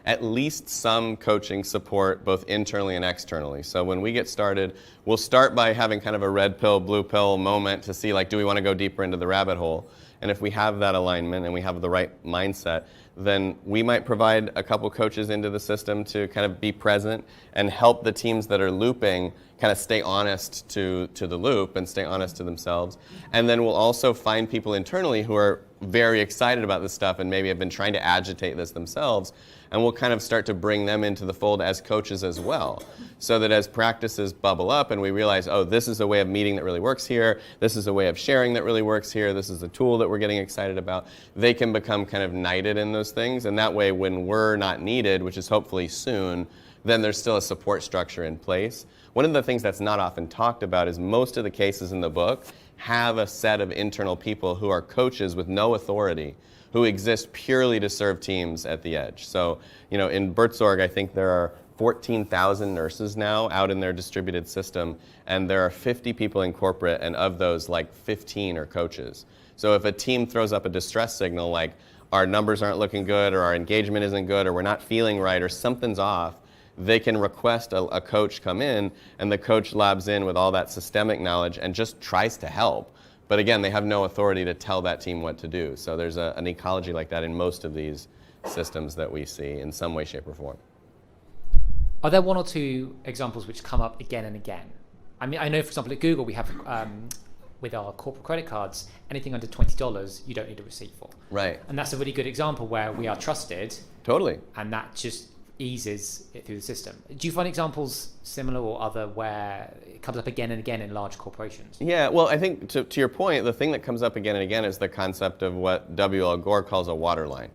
at least some coaching support, both internally and externally. So when we get started, we'll start by having kind of a red pill, blue pill moment to see, like, do we want to go deeper into the rabbit hole? And if we have that alignment and we have the right mindset, then we might provide a couple coaches into the system to kind of be present and help the teams that are looping kind of stay honest to the loop and stay honest to themselves. And then we'll also find people internally who are very excited about this stuff and maybe have been trying to agitate this themselves, and we'll kind of start to bring them into the fold as coaches as well, so that as practices bubble up and we realize, oh, this is a way of meeting that really works here, this is a way of sharing that really works here, this is a tool that we're getting excited about, they can become kind of knighted in those things, and that way when we're not needed, which is hopefully soon, then there's still a support structure in place. One of the things that's not often talked about is most of the cases in the book have a set of internal people who are coaches with no authority, who exist purely to serve teams at the edge. So, in Buurtzorg, I think there are 14,000 nurses now out in their distributed system, and there are 50 people in corporate, and of those, like 15 are coaches. So if a team throws up a distress signal like our numbers aren't looking good, or our engagement isn't good, or we're not feeling right, or something's off, they can request a coach come in, and the coach labs in with all that systemic knowledge and just tries to help. But again, they have no authority to tell that team what to do. So there's an ecology like that in most of these systems that we see in some way, shape, or form. Are there one or two examples which come up again and again? I mean, I know, for example, at Google, we have, with our corporate credit cards, anything under $20, you don't need a receipt for. Right. And that's a really good example where we are trusted. Totally. And that just eases it through the system. Do you find examples similar or other where it comes up again and again in large corporations? Yeah, well, I think to your point, the thing that comes up again and again is the concept of what W. L. Gore calls a waterline.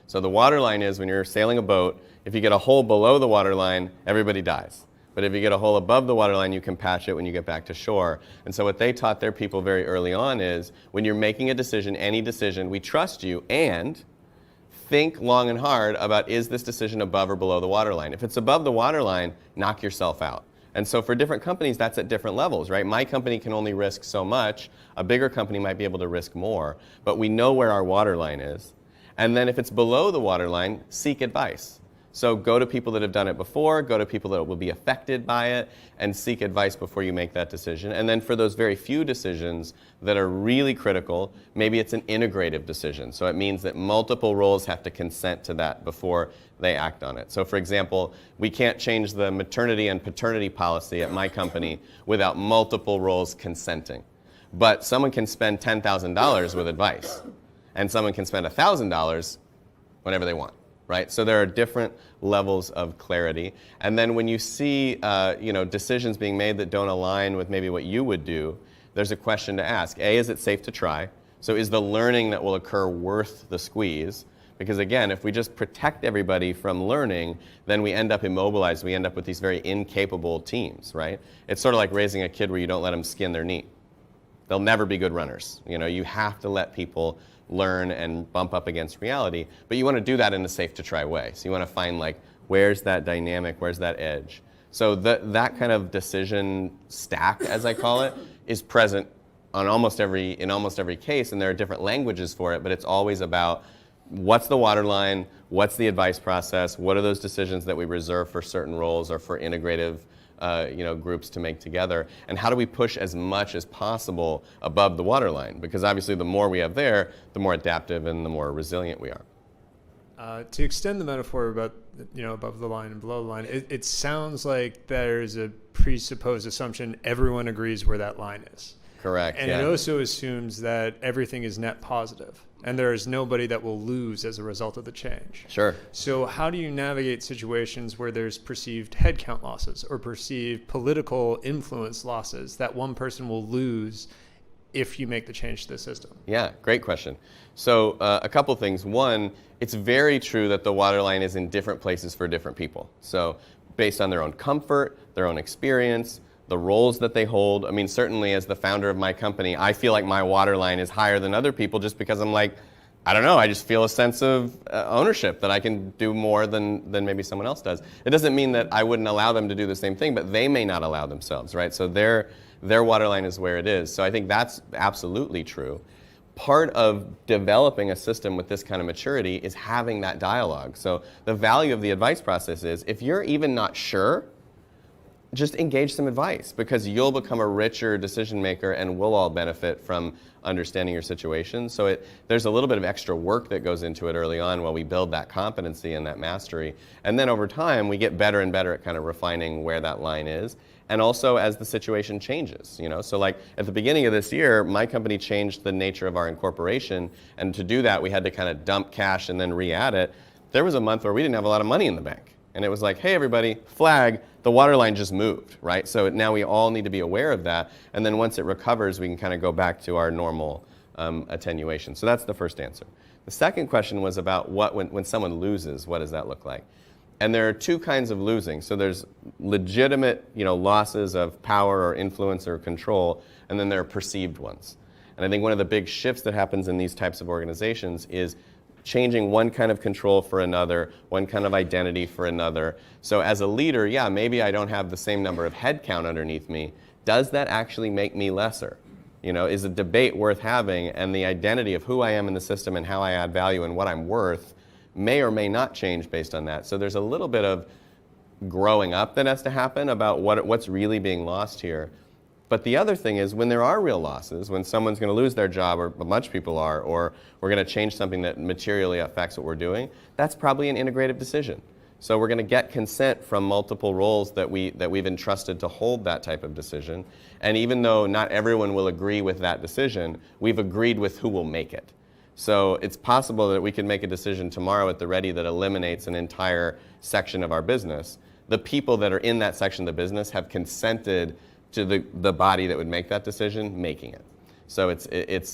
So the waterline is when you're sailing a boat, if you get a hole below the waterline, everybody dies. But if you get a hole above the waterline, you can patch it when you get back to shore. And so what they taught their people very early on is when you're making a decision, any decision, we trust you, and think long and hard about, is this decision above or below the waterline? If it's above the waterline, knock yourself out. And so for different companies, that's at different levels, right? My company can only risk so much. A bigger company might be able to risk more. But we know where our waterline is. And then if it's below the waterline, seek advice. So go to people that have done it before, go to people that will be affected by it, and seek advice before you make that decision. And then for those very few decisions that are really critical, maybe it's an integrative decision. So it means that multiple roles have to consent to that before they act on it. So for example, we can't change the maternity and paternity policy at my company without multiple roles consenting. But someone can spend $10,000 with advice, and someone can spend $1,000 whenever they want. Right? So there are different levels of clarity. And then when you see decisions being made that don't align with maybe what you would do, there's a question to ask. A, is it safe to try? So is the learning that will occur worth the squeeze? Because again, if we just protect everybody from learning, then we end up immobilized. We end up with these very incapable teams, right? It's sort of like raising a kid where you don't let them skin their knee. They'll never be good runners. You have to let people learn and bump up against reality, but you want to do that in a safe to try way. So you want to find where's that dynamic, where's that edge. So that kind of decision stack, as I call it, is present in almost every case, and there are different languages for it, but it's always about what's the waterline, what's the advice process, what are those decisions that we reserve for certain roles or for integrative groups to make together, and how do we push as much as possible above the waterline? Because obviously the more we have there, the more adaptive and the more resilient we are. To extend the metaphor about above the line and below the line, it sounds like there's a presupposed assumption everyone agrees where that line is. Correct. And yeah. It also assumes that everything is net positive, and there is nobody that will lose as a result of the change. Sure. So how do you navigate situations where there's perceived headcount losses or perceived political influence losses that one person will lose if you make the change to the system? Yeah, great question. So a couple things. One, it's very true that the waterline is in different places for different people. So based on their own comfort, their own experience, the roles that they hold. I mean, certainly as the founder of my company, I feel like my waterline is higher than other people just because I'm I don't know, I just feel a sense of ownership that I can do more than maybe someone else does. It doesn't mean that I wouldn't allow them to do the same thing, but they may not allow themselves, right? So their waterline is where it is. So I think that's absolutely true. Part of developing a system with this kind of maturity is having that dialogue. So the value of the advice process is if you're even not sure, just engage some advice, because you'll become a richer decision maker and we'll all benefit from understanding your situation. So there's a little bit of extra work that goes into it early on while we build that competency and that mastery. And then over time, we get better and better at kind of refining where that line is. And also as the situation changes, So like at the beginning of this year, my company changed the nature of our incorporation. And to do that, we had to kind of dump cash and then re-add it. There was a month where we didn't have a lot of money in the bank. And it was like, hey, everybody, flag, the water line just moved, right? So now we all need to be aware of that. And then once it recovers, we can kind of go back to our normal attenuation. So that's the first answer. The second question was about when someone loses, what does that look like? And there are two kinds of losing. So there's legitimate, losses of power or influence or control, and then there are perceived ones. And I think one of the big shifts that happens in these types of organizations is changing one kind of control for another, one kind of identity for another. So as a leader, yeah, maybe I don't have the same number of headcount underneath me. Does that actually make me lesser? Is a debate worth having, and the identity of who I am in the system and how I add value and what I'm worth may or may not change based on that. So there's a little bit of growing up that has to happen about what's really being lost here. But the other thing is, when there are real losses, when someone's going to lose their job, or a bunch of people are, or we're going to change something that materially affects what we're doing, that's probably an integrative decision. So we're going to get consent from multiple roles that we've entrusted to hold that type of decision. And even though not everyone will agree with that decision, we've agreed with who will make it. So it's possible that we can make a decision tomorrow at the ready that eliminates an entire section of our business. The people that are in that section of the business have consented to the body that would make that decision making it. So it's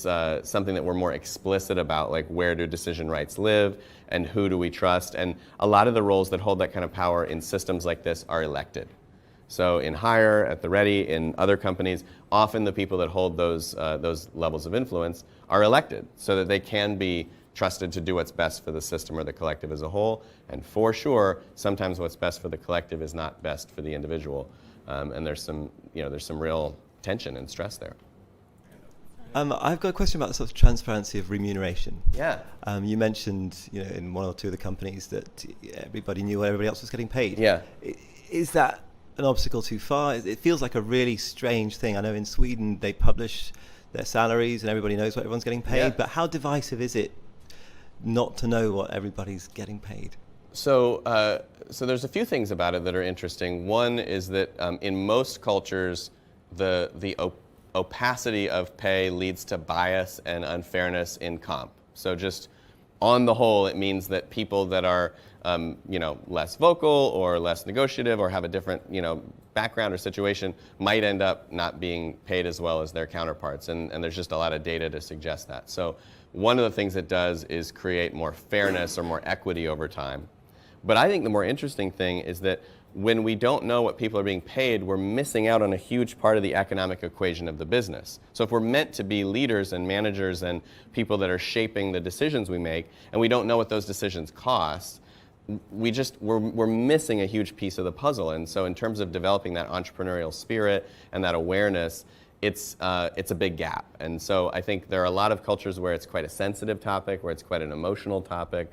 something that we're more explicit about, like where do decision rights live and who do we trust. And a lot of the roles that hold that kind of power in systems like this are elected. So in Hire, at the Ready, in other companies, often the people that hold those levels of influence are elected so that they can be trusted to do what's best for the system or the collective as a whole. And for sure, sometimes what's best for the collective is not best for the individual. And there's some real tension and stress there. I've got a question about the sort of transparency of remuneration. Yeah. You mentioned, in one or two of the companies that everybody knew what everybody else was getting paid. Yeah. Is that an obstacle too far? It feels like a really strange thing. I know in Sweden they publish their salaries and everybody knows what everyone's getting paid. Yeah. But how divisive is it not to know what everybody's getting paid? So there's a few things about it that are interesting. One is that in most cultures, the opacity of pay leads to bias and unfairness in comp. So just on the whole, it means that people that are less vocal or less negotiative or have a different background or situation might end up not being paid as well as their counterparts. And there's just a lot of data to suggest that. So one of the things it does is create more fairness or more equity over time. But I think the more interesting thing is that when we don't know what people are being paid, we're missing out on a huge part of the economic equation of the business. So if we're meant to be leaders and managers and people that are shaping the decisions we make, and we don't know what those decisions cost, we're missing a huge piece of the puzzle. And so in terms of developing that entrepreneurial spirit and that awareness, it's a big gap. And so I think there are a lot of cultures where it's quite a sensitive topic, where it's quite an emotional topic.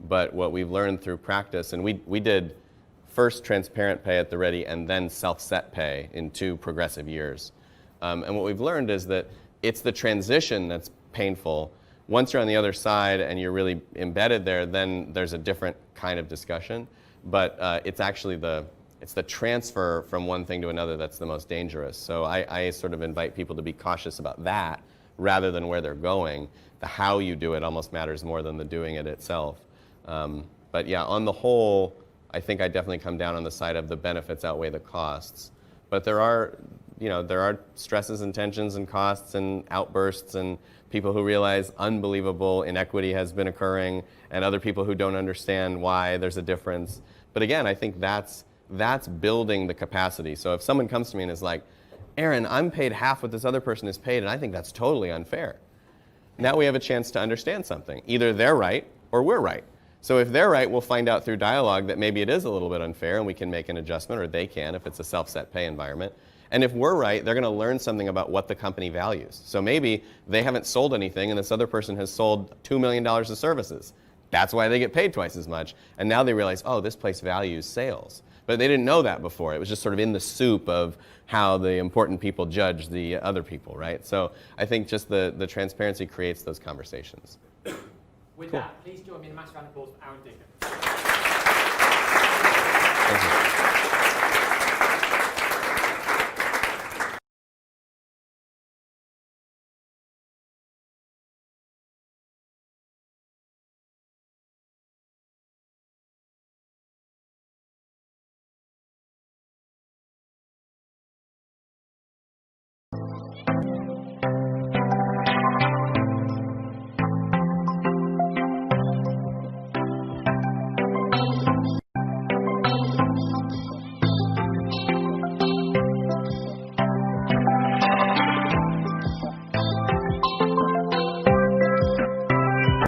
But what we've learned through practice, and we did first transparent pay at the Ready and then self-set pay in 2 progressive years. And what we've learned is that it's the transition that's painful. Once you're on the other side and you're really embedded there, then there's a different kind of discussion. But it's actually the transfer from one thing to another that's the most dangerous. So I sort of invite people to be cautious about that rather than where they're going. The how you do it almost matters more than the doing it itself. But yeah, on the whole, I think I definitely come down on the side of the benefits outweigh the costs. But there are stresses and tensions and costs and outbursts and people who realize unbelievable inequity has been occurring and other people who don't understand why there's a difference. But again, I think that's building the capacity. So if someone comes to me and is like, Aaron, I'm paid half what this other person is paid, and I think that's totally unfair. Now we have a chance to understand something. Either they're right or we're right. So if they're right, we'll find out through dialogue that maybe it is a little bit unfair and we can make an adjustment, or they can if it's a self-set pay environment. And if we're right, they're going to learn something about what the company values. So maybe they haven't sold anything and this other person has sold $2 million of services. That's why they get paid twice as much. And now they realize, oh, this place values sales. But they didn't know that before. It was just sort of in the soup of how the important people judge the other people, right? So I think just the transparency creates those conversations. With that, please join me in a massive round of applause for Aaron Dignan. Thank you.